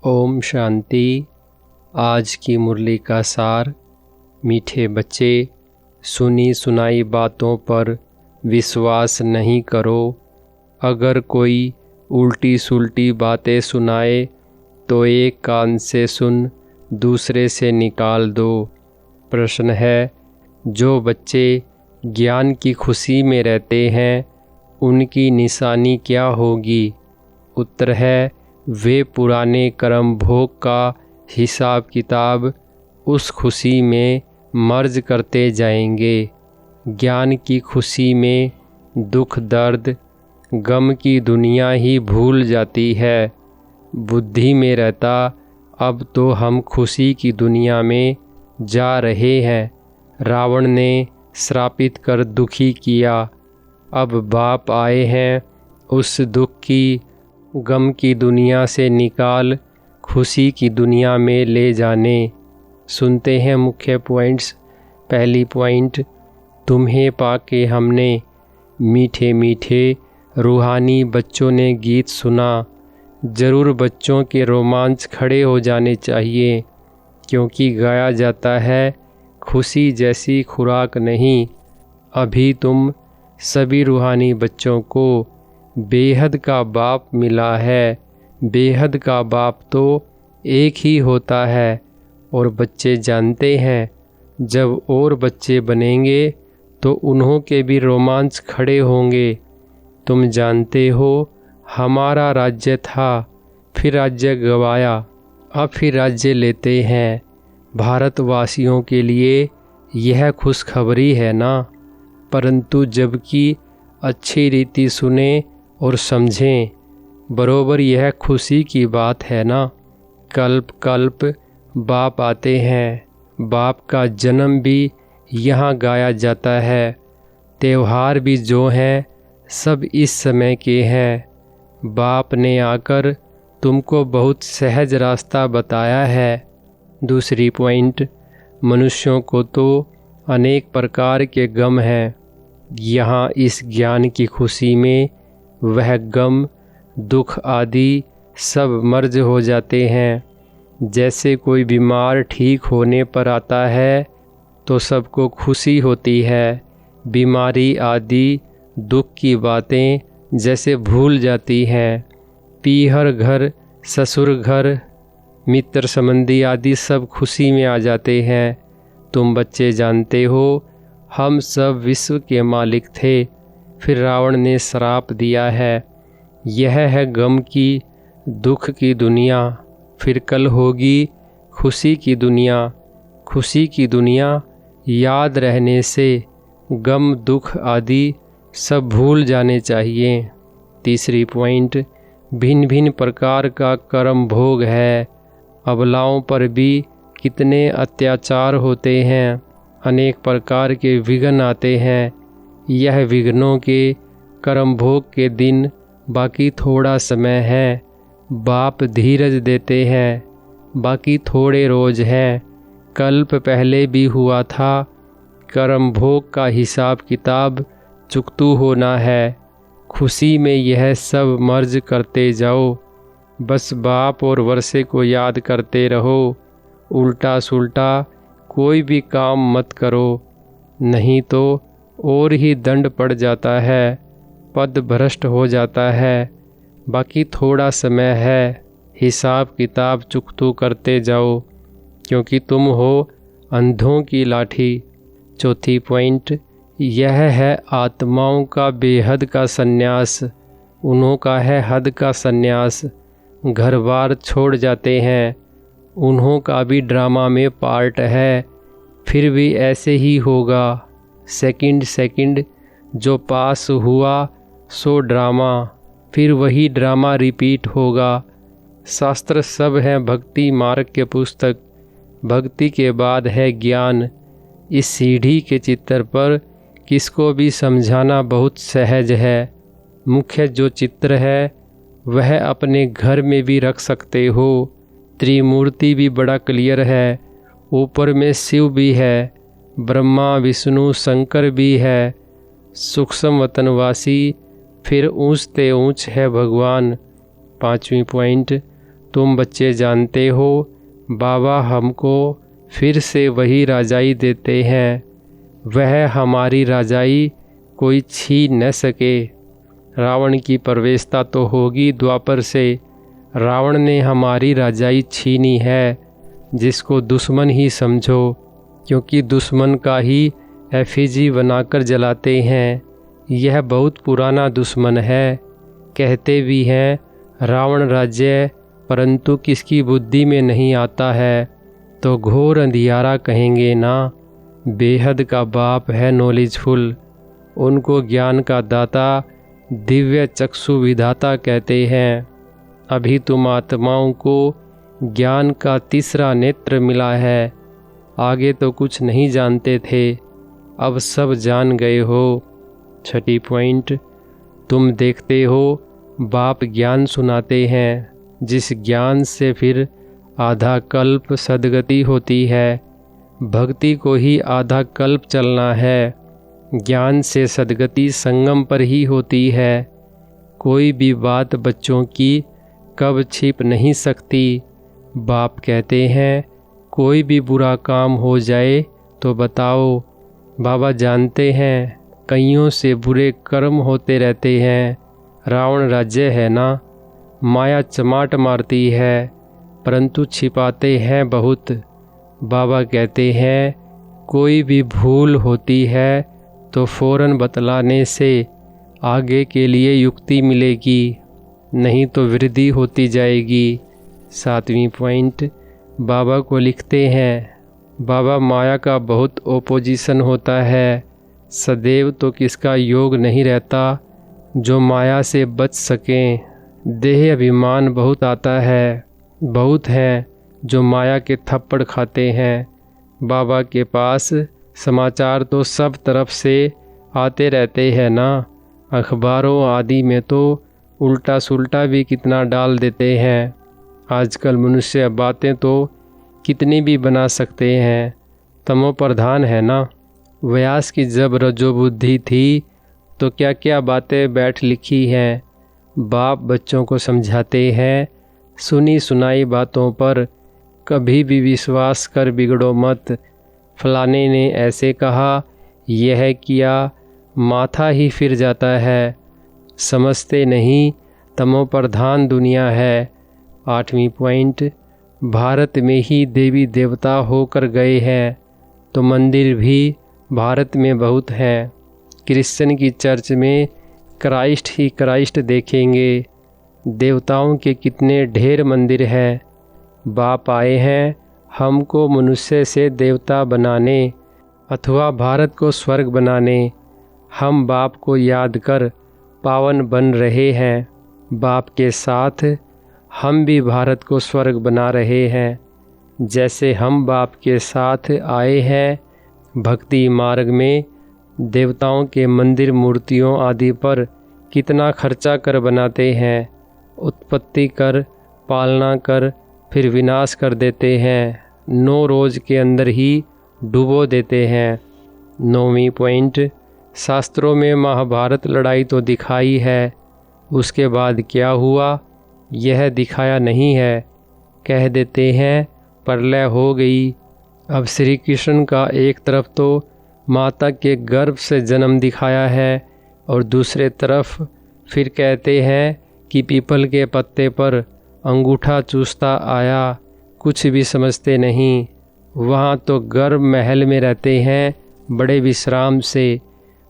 ओम शांति। आज की मुरली का सार। मीठे बच्चे, सुनी सुनाई बातों पर विश्वास नहीं करो। अगर कोई उल्टी सुल्टी बातें सुनाए तो एक कान से सुन दूसरे से निकाल दो। प्रश्न है, जो बच्चे ज्ञान की खुशी में रहते हैं उनकी निशानी क्या होगी? उत्तर है, वे पुराने कर्म भोग का हिसाब किताब उस खुशी में मर्ज करते जाएंगे। ज्ञान की खुशी में दुख दर्द गम की दुनिया ही भूल जाती है। बुद्धि में रहता अब तो हम खुशी की दुनिया में जा रहे हैं। रावण ने श्रापित कर दुखी किया, अब बाप आए हैं उस दुख की गम की दुनिया से निकाल खुशी की दुनिया में ले जाने। सुनते हैं मुख्य पॉइंट्स। पहली पॉइंट, तुम्हें पाके हमने मीठे मीठे रूहानी बच्चों ने गीत सुना। ज़रूर बच्चों के रोमांच खड़े हो जाने चाहिए, क्योंकि गाया जाता है खुशी जैसी खुराक नहीं। अभी तुम सभी रूहानी बच्चों को बेहद का बाप मिला है। बेहद का बाप तो एक ही होता है और बच्चे जानते हैं जब और बच्चे बनेंगे तो उन्हों के भी रोमांच खड़े होंगे। तुम जानते हो हमारा राज्य था, फिर राज्य गवाया, अब फिर राज्य लेते हैं। भारतवासियों के लिए यह खुशखबरी है ना, परंतु जबकि अच्छी रीति सुने और समझें, बरोबर यह खुशी की बात है ना। कल्प कल्प बाप आते हैं। बाप का जन्म भी यहाँ गाया जाता है। त्योहार भी जो हैं सब इस समय के हैं। बाप ने आकर तुमको बहुत सहज रास्ता बताया है। दूसरी पॉइंट, मनुष्यों को तो अनेक प्रकार के गम हैं। यहाँ इस ज्ञान की खुशी में वह गम दुख आदि सब मर्ज हो जाते हैं। जैसे कोई बीमार ठीक होने पर आता है तो सबको खुशी होती है। बीमारी आदि दुख की बातें जैसे भूल जाती हैं। पीहर घर, ससुर घर, मित्र संबंधी आदि सब खुशी में आ जाते हैं। तुम बच्चे जानते हो हम सब विश्व के मालिक थे, फिर रावण ने श्राप दिया है। यह है गम की दुख की दुनिया, फिर कल होगी खुशी की दुनिया। खुशी की दुनिया याद रहने से गम दुख आदि सब भूल जाने चाहिए। तीसरी पॉइंट, भिन्न भिन्न प्रकार का कर्म भोग है। अबलाओं पर भी कितने अत्याचार होते हैं। अनेक प्रकार के विघ्न आते हैं। यह विघ्नों के कर्म भोग के दिन बाकी थोड़ा समय है। बाप धीरज देते हैं, बाकी थोड़े रोज हैं। कल्प पहले भी हुआ था। कर्म भोग का हिसाब किताब चुकतू होना है। खुशी में यह सब मर्ज करते जाओ। बस बाप और वर्षे को याद करते रहो। उल्टा सुल्टा कोई भी काम मत करो, नहीं तो और ही दंड पड़ जाता है, पद भ्रष्ट हो जाता है। बाकी थोड़ा समय है, हिसाब किताब चुकतू करते जाओ, क्योंकि तुम हो अंधों की लाठी। चौथी पॉइंट, यह है आत्माओं का बेहद का सन्यास। उन्हों का है हद का सन्यास। घर बार छोड़ जाते हैं। उन्हों का भी ड्रामा में पार्ट है। फिर भी ऐसे ही होगा। सेकंड सेकंड जो पास हुआ सो ड्रामा, फिर वही ड्रामा रिपीट होगा। शास्त्र सब हैं भक्ति मार्ग के पुस्तक। भक्ति के बाद है ज्ञान। इस सीढ़ी के चित्र पर किसको भी समझाना बहुत सहज है। मुख्य जो चित्र है वह अपने घर में भी रख सकते हो। त्रिमूर्ति भी बड़ा क्लियर है। ऊपर में शिव भी है, ब्रह्मा विष्णु शंकर भी है। सूक्ष्म वतनवासी, फिर ऊंचते ऊंच है भगवान। पांचवी पॉइंट, तुम बच्चे जानते हो बाबा हमको फिर से वही रजाई देते हैं, वह हमारी रजाई कोई छीन न सके। रावण की प्रवेशता तो होगी द्वापर से, रावण ने हमारी रजाई छीनी है, जिसको दुश्मन ही समझो, क्योंकि दुश्मन का ही एफिजी बनाकर जलाते हैं। यह बहुत पुराना दुश्मन है। कहते भी हैं रावण राज्य, परंतु किसकी बुद्धि में नहीं आता है तो घोर अंधियारा कहेंगे ना। बेहद का बाप है नॉलेजफुल, उनको ज्ञान का दाता दिव्य चक्षु विधाता कहते हैं। अभी तुम आत्माओं को ज्ञान का तीसरा नेत्र मिला है। आगे तो कुछ नहीं जानते थे, अब सब जान गए हो। 6 पॉइंट, तुम देखते हो बाप ज्ञान सुनाते हैं, जिस ज्ञान से फिर आधा कल्प सद्गति होती है। भक्ति को ही आधा कल्प चलना है। ज्ञान से सद्गति संगम पर ही होती है। कोई भी बात बच्चों की कब छिप नहीं सकती। बाप कहते हैं कोई भी बुरा काम हो जाए तो बताओ। बाबा जानते हैं कईयों से बुरे कर्म होते रहते हैं। रावण राज्य है ना, माया चमाट मारती है, परंतु छिपाते हैं बहुत। बाबा कहते हैं कोई भी भूल होती है तो फौरन बतलाने से आगे के लिए युक्ति मिलेगी, नहीं तो वृद्धि होती जाएगी। 7 पॉइंट, बाबा को लिखते हैं बाबा माया का बहुत ओपोजिशन होता है। सदैव तो किसका योग नहीं रहता जो माया से बच सकें। देह अभिमान बहुत आता है, बहुत हैं जो माया के थप्पड़ खाते हैं। बाबा के पास समाचार तो सब तरफ से आते रहते हैं ना। अखबारों आदि में तो उल्टा सुल्टा भी कितना डाल देते हैं। आजकल मनुष्य बातें तो कितनी भी बना सकते हैं, तमो प्रधान है ना। व्यास की जब रजोबुद्धि थी तो क्या क्या बातें बैठ लिखी हैं। बाप बच्चों को समझाते हैं सुनी सुनाई बातों पर कभी भी विश्वास कर बिगड़ो मत। फलाने ने ऐसे कहा, यह किया, माथा ही फिर जाता है। समझते नहीं तमो प्रधान दुनिया है। 8 पॉइंट, भारत में ही देवी देवता होकर गए हैं तो मंदिर भी भारत में बहुत हैं। क्रिश्चियन की चर्च में क्राइस्ट ही क्राइस्ट देखेंगे। देवताओं के कितने ढेर मंदिर हैं। बाप आए हैं हमको मनुष्य से देवता बनाने अथवा भारत को स्वर्ग बनाने। हम बाप को याद कर पावन बन रहे हैं। बाप के साथ हम भी भारत को स्वर्ग बना रहे हैं। जैसे हम बाप के साथ आए हैं भक्ति मार्ग में, देवताओं के मंदिर मूर्तियों आदि पर कितना खर्चा कर बनाते हैं। उत्पत्ति कर, पालना कर, फिर विनाश कर देते हैं। 9 रोज के अंदर ही डुबो देते हैं। 9 पॉइंट, शास्त्रों में महाभारत लड़ाई तो दिखाई है, उसके बाद क्या हुआ यह दिखाया नहीं है। कह देते हैं प्रलय हो गई। अब श्री कृष्ण का एक तरफ तो माता के गर्भ से जन्म दिखाया है और दूसरे तरफ फिर कहते हैं कि पीपल के पत्ते पर अंगूठा चूसता आया। कुछ भी समझते नहीं। वहाँ तो गर्भ महल में रहते हैं बड़े विश्राम से,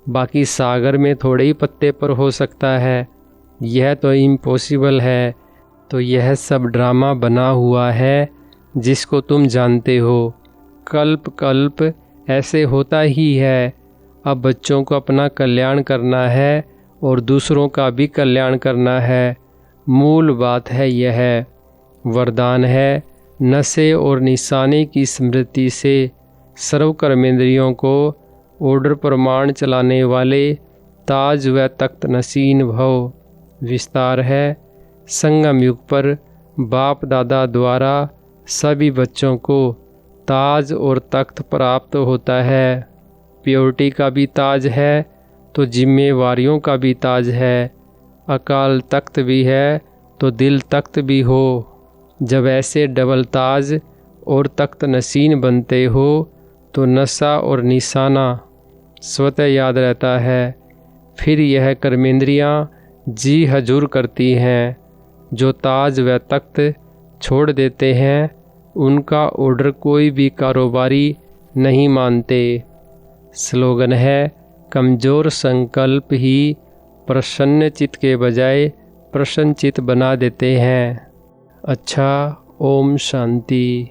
बाकी सागर में थोड़े ही पत्ते पर हो सकता है। यह तो इम्पॉसिबल है। तो यह सब ड्रामा बना हुआ है जिसको तुम जानते हो। कल्प कल्प ऐसे होता ही है। अब बच्चों को अपना कल्याण करना है और दूसरों का भी कल्याण करना है। मूल बात है यह। वरदान है नशे और निशाने की स्मृति से सर्व कर्मेंद्रियों को ऑर्डर प्रमाण चलाने वाले ताज व तख्त नसीन भव। विस्तार है संगम युग पर बाप दादा द्वारा सभी बच्चों को ताज और तख्त प्राप्त होता है। प्योरिटी का भी ताज है तो जिम्मेवारियों का भी ताज है। अकाल तख्त भी है तो दिल तख्त भी हो। जब ऐसे डबल ताज और तख्त नशीन बनते हो तो नशा और निशाना स्वतः याद रहता है। फिर यह कर्मेंद्रियाँ जी हजूर करती हैं। जो ताज व तख्त छोड़ देते हैं उनका ऑर्डर कोई भी कारोबारी नहीं मानते। स्लोगन है, कमज़ोर संकल्प ही प्रसन्न चित्त के बजाय प्रसन्न चित्त बना देते हैं। अच्छा, ओम शांति।